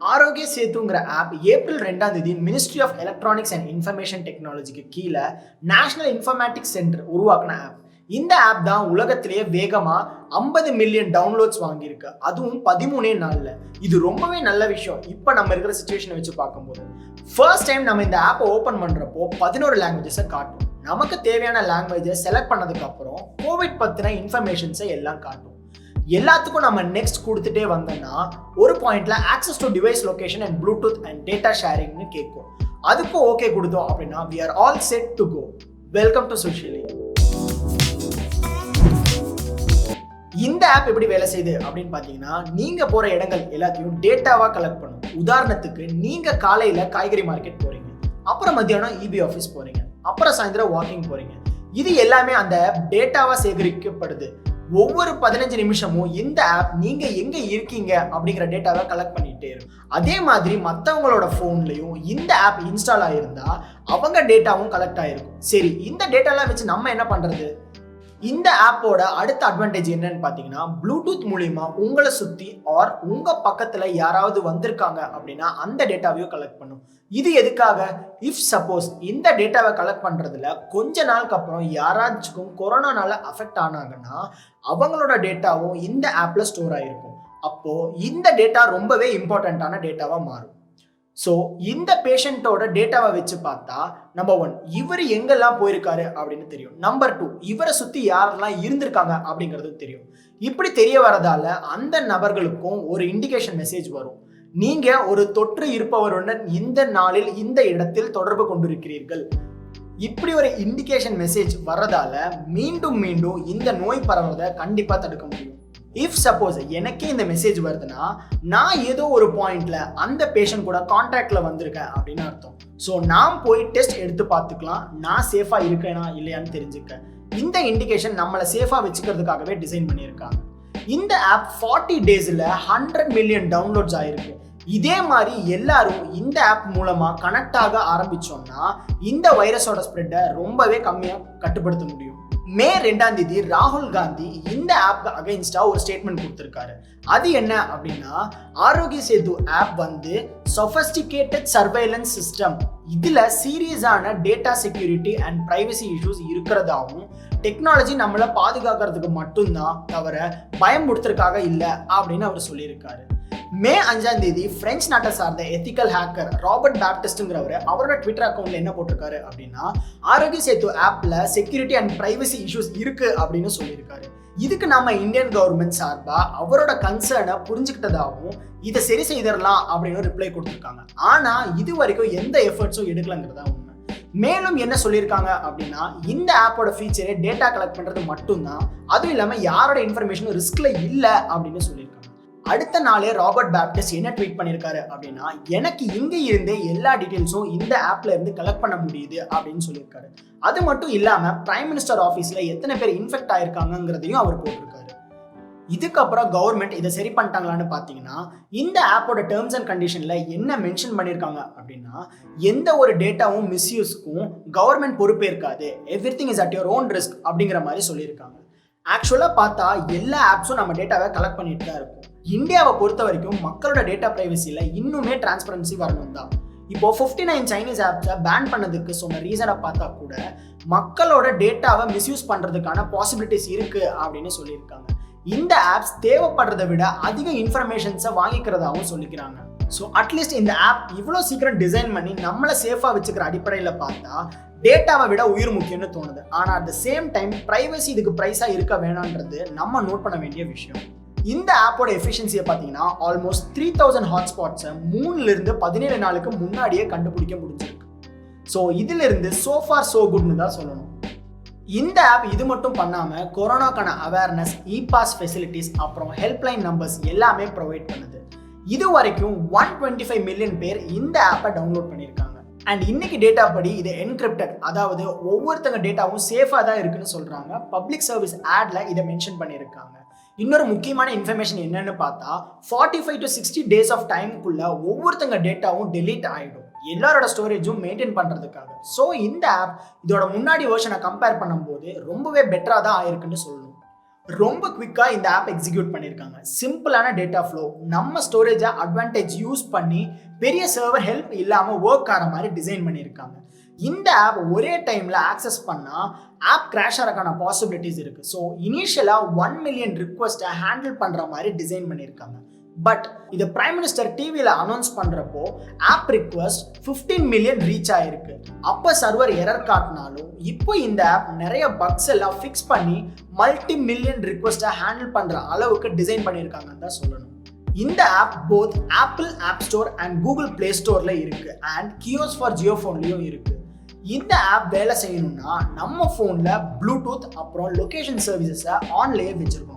ஆரோக்கிய சேத்துங்கிற app April 2ஆம் தேதி ministry of electronics and information டெக்னாலஜிக்கு கீழே நேஷனல் இன்ஃபர்மேட்டிக்ஸ் சென்டர் உருவாக்கின ஆப். இந்த ஆப் தான் உலகத்திலேயே வேகமா 50 மில்லியன் டவுன்லோட்ஸ் வாங்கியிருக்கு, அதுவும் 13 நாள்ல. இது ரொம்பவே நல்ல விஷயம் இப்ப நம்ம இருக்கிற சிச்சுவேஷனை வச்சு பார்க்கும்போது. ஃபர்ஸ்ட் டைம் நம்ம இந்த ஆப்பை ஓபன் பண்றப்போ 11 லாங்குவேஜஸை காட்டும். நமக்கு தேவையான லாங்குவேஜை செலக்ட் பண்ணதுக்கு அப்புறம் கோவிட் பத்தின இன்ஃபர்மேஷன்ஸை எல்லாம் காட்டும். எல்லாத்துக்கும் நம்ம நெக்ஸ்ட் கொடுத்துட்டே வந்தோம்னா ஒரு பாயிண்ட்ல access to device location and bluetooth and data ஷேரிங்னு கேட்கும். அதுக்கும் ஓகே கொடுத்தோம் அப்படின்னா we are all set to go. Welcome to Socially. இந்த ஆப் எப்படி வேலை செய்யுது அப்படின்னு பாத்தீங்கன்னா, நீங்க போற இடங்கள் எல்லாத்தையும் டேட்டாவா கலெக்ட் பண்ணும். உதாரணத்துக்கு நீங்க காலையில காய்கறி மார்க்கெட் போறீங்க, அப்புறம் மத்தியானம் இபி ஆஃபீஸ் போறீங்க, அப்புறம் சாயந்தரம் வாக்கிங் போறீங்க. இது எல்லாமே அந்த ஆப் டேட்டாவா சேகரிக்கப்படுது. ஒவ்வொரு 15 நிமிஷமும் இந்த ஆப் நீங்க எங்க இருக்கீங்க அப்படிங்கிற டேட்டாவை கலெக்ட் பண்ணிட்டே இருக்கும். அதே மாதிரி மற்றவங்களோட போன்லயும் இந்த ஆப் இன்ஸ்டால் ஆயிருந்தா அவங்க டேட்டாவும் கலெக்ட் ஆயிருக்கும். சரி, இந்த டேட்டாலாம் வச்சு நம்ம என்ன பண்றது? இந்த ஆப்போட அடுத்த அட்வான்டேஜ் என்னன்னு பாத்தீங்கன்னா, ப்ளூடூத் மூலியமா உங்களை சுத்தி ஆர் உங்க பக்கத்துல யாராவது வந்திருக்காங்க அப்படின்னா அந்த டேட்டாவையும் கலெக்ட் பண்ணும். இது எதுக்காக? இஃப் சப்போஸ் இந்த டேட்டாவை கலெக்ட் பண்றதுல கொஞ்ச நாளுக்கு அப்புறம் யாராச்சுக்கும் கொரோனானால அஃபெக்ட் ஆனாங்கன்னா அவங்களோட டேட்டாவும் இந்த ஆப்ல ஸ்டோர் ஆயிருக்கும். அப்போ இந்த டேட்டா ரொம்பவே இம்பார்ட்டன்டான டேட்டாவா மாறும். ஸோ இந்த பேஷண்ட்டோட டேட்டாவை வச்சு பார்த்தா, நம்பர் 1 இவர் எங்கெல்லாம் போயிருக்காரு அப்படின்னு தெரியும். நம்பர் 2 இவரை சுற்றி யாரெல்லாம் இருந்திருக்காங்க அப்படிங்கிறது தெரியும். இப்படி தெரிய வரதால அந்த நபர்களுக்கும் ஒரு இண்டிகேஷன் மெசேஜ் வரும். நீங்க ஒரு தொற்று இருப்பவருடன் இந்த நாளில் இந்த இடத்தில் தொடர்பு கொண்டிருக்கிறீர்கள். இப்படி ஒரு இண்டிகேஷன் மெசேஜ் வரதால மீண்டும் மீண்டும் இந்த நோய் பரவதை கண்டிப்பா தடுக்க முடியும். இஃப் சப்போஸ் எனக்கே இந்த மெசேஜ் வருதுன்னா நான் ஏதோ ஒரு பாயிண்ட்ல அந்த பேஷண்ட் கூட கான்டாக்ட்ல வந்திருக்கேன் அப்படின்னு அர்த்தம். ஸோ நான் போய் டெஸ்ட் எடுத்து பார்த்துக்கலாம், நான் சேஃபா இருக்கேனா இல்லையான்னு தெரிஞ்சுக்க. இந்த இண்டிகேஷன் நம்மளை சேஃபா வச்சுக்கிறதுக்காகவே டிசைன் பண்ணியிருக்காங்க. இந்த ஆப் 40 டேஸ்ல 100 மில்லியன் டவுன்லோட்ஸ் ஆயிருக்கு. இதே மாதிரி எல்லாரும் இந்த ஆப் மூலமா கனெக்ட் ஆக ஆரம்பிச்சோம்னா இந்த வைரஸோட ஸ்ப்ரெட்டை ரொம்பவே கம்மியா கட்டுப்படுத்த முடியும். மே 2ஆம் தேதி ராகுல் காந்தி இந்த ஆப்க்கு அகைன்ஸ்டா ஒரு ஸ்டேட்மெண்ட் கொடுத்திருக்காரு. அது என்ன அப்படின்னா, ஆரோக்கிய சேது ஆப் வந்து சொஃபஸ்டிகேட்டட் சர்வைலன்ஸ் சிஸ்டம், இதுல சீரியஸான data security and privacy issues இருக்கிறதாவும், டெக்னாலஜி நம்மளை பாதுகாக்கிறதுக்கு மட்டும்தான் தவிர பயமுடுத்துறதுக்காக இல்லை அப்படின்னு அவர் சொல்லியிருக்காரு. மே 5ஆம் தேதி பிரெஞ்சு நாட்டை சார்ந்த எத்திக்கல் ஹேக்கர் ராபர்ட் பேப்டிஸ்ட்ங்கிறவர் அவரோட ட்விட்டர் அக்கௌண்ட்ல என்ன போட்டிருக்காரு அப்படின்னா, ஆரோக்கிய சேது ஆப்ல செக்யூரிட்டி அண்ட் பிரைவசி இஷ்யூஸ் இருக்கு அப்படின்னு சொல்லியிருக்காரு. இதுக்கு நம்ம இந்தியன் கவர்மெண்ட் சார்பா அவரோட கன்சர்னை புரிஞ்சுக்கிட்டதாகவும் இதை சரி செய்திடலாம் அப்படின்னு ரிப்ளை கொடுத்துருக்காங்க. ஆனா இது வரைக்கும் எந்த எஃபர்ட்ஸும் எடுக்கலங்கிறதா உண்மை. மேலும் என்ன சொல்லியிருக்காங்க அப்படின்னா, இந்த ஆப்போட ஃபீச்சரே டேட்டா கலெக்ட் பண்றது மட்டும்தான், அதுவும் இல்லாம யாரோட இன்ஃபர்மேஷனும் ரிஸ்க்ல இல்லை அப்படின்னு சொல்லியிருக்காங்க. அடுத்த நாளே ராபர்ட் பேப்டிஸ்ட் என்ன ட்வீட் பண்ணியிருக்காரு அப்படின்னா, எனக்கு இங்க இருந்தே எல்லா டீடைல்ஸும் இந்த ஆப்ல இருந்து கலெக்ட் பண்ண முடியுது அப்படின்னு சொல்லியிருக்காரு. அது மட்டும் இல்லாம பிரைம் மினிஸ்டர் ஆஃபீஸ்ல எத்தனை பேர் இன்ஃபெக்ட் ஆயிருக்காங்கிறதையும் அவர் போட்டிருக்காரு. இதுக்கப்புறம் கவர்மெண்ட் இதை சரி பண்ணிட்டாங்களான்னு பார்த்தீங்கன்னா, இந்த ஆப்போட டேர்ம்ஸ் அண்ட் கண்டிஷன்ல என்ன மென்ஷன் பண்ணியிருக்காங்க அப்படின்னா, எந்த ஒரு டேட்டாவும் மிஸ்யூஸ்க்கும் கவர்மெண்ட் பொறுப்பேற்காது, everything is at your own risk அப்படிங்கிற மாதிரி சொல்லியிருக்காங்க. ஆக்சுவலாக பார்த்தா எல்லா ஆப்ஸும் நம்ம டேட்டாவை கலெக்ட் பண்ணிட்டு தான் இருக்கும். இந்தியாவை பொறுத்த வரைக்கும் மக்களோட டேட்டா பிரைவசியில் இன்னுமே டிரான்ஸ்பரன்சி வரணும் தான். இப்போ 59 சைனீஸ் ஆப்ஸை பேன் பண்ணதுக்கு சொன்ன ரீசனை பார்த்தா கூட மக்களோட டேட்டாவை மிஸ்யூஸ் பண்ணுறதுக்கான பாசிபிலிட்டிஸ் இருக்கு அப்படின்னு சொல்லியிருக்காங்க. இந்த ஆப்ஸ் தேவைப்படுறதை விட அதிக இன்ஃபர்மேஷன்ஸை வாங்கிக்கிறதாகவும் சொல்லிக்கிறாங்க. ஸோ அட்லீஸ்ட் இந்த ஆப் இவ்வளோ சீக்கிரம் டிசைன் பண்ணி நம்மளை சேஃபாக வச்சுக்கிற அடிப்படையில் பார்த்தா டேட்டாவை விட உயிர் முக்கியம்னு தோணுது. ஆனால் at the same time privacy இதுக்கு ப்ரைஸாக இருக்க வேணான்றது நம்ம நோட் பண்ண வேண்டிய விஷயம். இந்த ஆப்போட எஃபிஷியன்சியை பார்த்தீங்கன்னா ஆல்மோஸ்ட் 3000 ஹாட்ஸ்பாட்ஸை 3லிருந்து 17 நாளுக்கு முன்னாடியே கண்டுபிடிக்க முடிஞ்சிருக்கு. ஸோ இதிலிருந்து சோ ஃபார் சோ குட்னு தான் சொல்லணும். இந்த ஆப் இது மட்டும் பண்ணாமல் கொரோனாக்கான அவேர்னஸ், இ-பாஸ் ஃபெசிலிட்டிஸ், அப்புறம் ஹெல்ப்லைன் நம்பர்ஸ் எல்லாமே ப்ரொவைட் பண்ணுது. இது வரைக்கும் 125 மில்லியன் பேர் இந்த ஆப்பை டவுன்லோட் பண்ணியிருக்காங்க. அண்ட் இன்னைக்கு டேட்டா படி இது என்கிரிப்டட், அதாவது ஒவ்வொருத்தங்க டேட்டாவும் சேஃபாக தான் இருக்குன்னு சொல்றாங்க. பப்ளிக் சர்வீஸ் ஆட்ல இதை மென்ஷன் பண்ணியிருக்காங்க. இன்னொரு முக்கியமான இன்ஃபர்மேஷன் என்னன்னு பார்த்தா 45 to 60 டேஸ் ஆஃப் டைமுக்குள்ள ஒவ்வொருத்தங்க டேட்டாவும் டெலீட் ஆகிடும், எல்லாரோட ஸ்டோரேஜும் மெயின்டைன் பண்ணுறதுக்காக. ஸோ இந்த ஆப் இதோட முன்னாடி வெர்ஷனை கம்பேர் பண்ணும்போது ரொம்பவே பெட்டராக தான் ஆயிருக்குன்னு சொல்லணும். ரொம்ப குவிக்காக இந்த ஆப் எக்ஸிக்யூட் பண்ணியிருக்காங்க. சிம்பிளான டேட்டா ஃப்ளோ, நம்ம ஸ்டோரேஜை அட்வான்டேஜ் யூஸ் பண்ணி பெரிய சர்வர் ஹெல்ப் இல்லாமல் ஒர்க் ஆகிற மாதிரி டிசைன் பண்ணியிருக்காங்க. இந்த ஆப் ஒரே டைமில் ஆக்சஸ் பண்ணால் ஆப் கிராஷ் ஆகிறதுக்கான பாசிபிலிட்டிஸ் இருக்குது. ஸோ இனிஷியலாக 1 மில்லியன் ரிக்வஸ்ட்டை ஹேண்டில் பண்ணுற மாதிரி டிசைன் பண்ணியிருக்காங்க. பட் இது பிரைம் மினிஸ்டர் டிவியில் அனௌன்ஸ் பண்ணுறப்போ ஆப் ரிக்வஸ்ட் 15 மில்லியன் ரீச் ஆகிருக்கு. அப்போ சர்வர் எரர் காட்டினாலும் இப்போ இந்த ஆப் நிறைய பக்ஸ் எல்லாம் ஃபிக்ஸ் பண்ணி மல்டி மில்லியன் ரிக்வஸ்ட்டை ஹேண்டில் பண்ணுற அளவுக்கு டிசைன் பண்ணியிருக்காங்கன்னு தான் சொல்லணும். இந்த app both Apple app store and Google Play ஸ்டோரில் இருக்குது அண்ட் கியோஸ் ஃபார் ஜியோ ஃபோன்லேயும் இருக்குது. இந்த ஆப் வேலை செய்யணும்னா நம்ம ஃபோனில் ப்ளூடூத் அப்புறம் லொக்கேஷன் சர்வீசஸை ஆன்லேயே வச்சுருக்கணும்.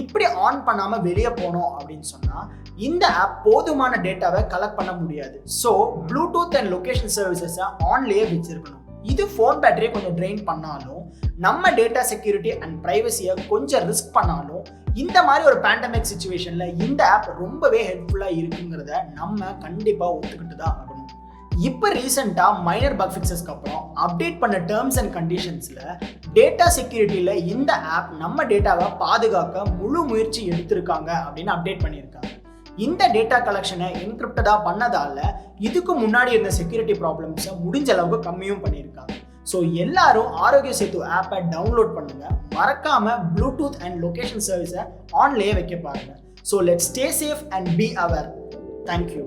இப்படி ஆன் பண்ணாமல் வெளியே போனோம் அப்படின்னு சொன்னால் இந்த ஆப் போதுமான டேட்டாவை கலெக்ட் பண்ண முடியாது. ஸோ ப்ளூடூத் அண்ட் லொக்கேஷன் சர்வீசஸை ஆன்லேயே வச்சுருக்கணும். இது ஃபோன் பேட்டரியை கொஞ்சம் ட்ரெயின் பண்ணாலும் நம்ம டேட்டா செக்யூரிட்டி அண்ட் ப்ரைவசியை கொஞ்சம் ரிஸ்க் பண்ணாலும் இந்த மாதிரி ஒரு பேண்டமிக் சிச்சுவேஷனில் இந்த ஆப் ரொம்பவே ஹெல்ப்ஃபுல்லாக இருக்குங்கிறத நம்ம கண்டிப்பாக ஒத்துக்கிட்டு தான் ஆகணும். இப்போ ரீசெண்டாக மைனர் பக் ஃபிக்ஸஸ்க்கு அப்புறம் அப்டேட் பண்ண டேர்ம்ஸ் அண்ட் கண்டிஷன்ஸில் டேட்டா செக்யூரிட்டியில் இந்த ஆப் நம்ம டேட்டாவை பாதுகாக்க முழு முயற்சி எடுத்திருக்காங்க அப்படின்னு அப்டேட் பண்ணியிருக்காங்க. இந்த டேட்டா கலெக்ஷனை என்கிரிப்டடாக பண்ணதால் இதுக்கு முன்னாடி இருந்த செக்யூரிட்டி ப்ராப்ளம்ஸை முடிஞ்ச அளவுக்கு கம்மியும் பண்ணியிருக்காங்க. ஸோ எல்லாரும் ஆரோக்கிய சேது ஆப்பை டவுன்லோட் பண்ணுங்க. மறக்காம ப்ளூடூத் அண்ட் லொகேஷன் சர்வீஸை ஆன்லேயே வைக்க பாருங்க. So let's stay safe and be aware. Thank you.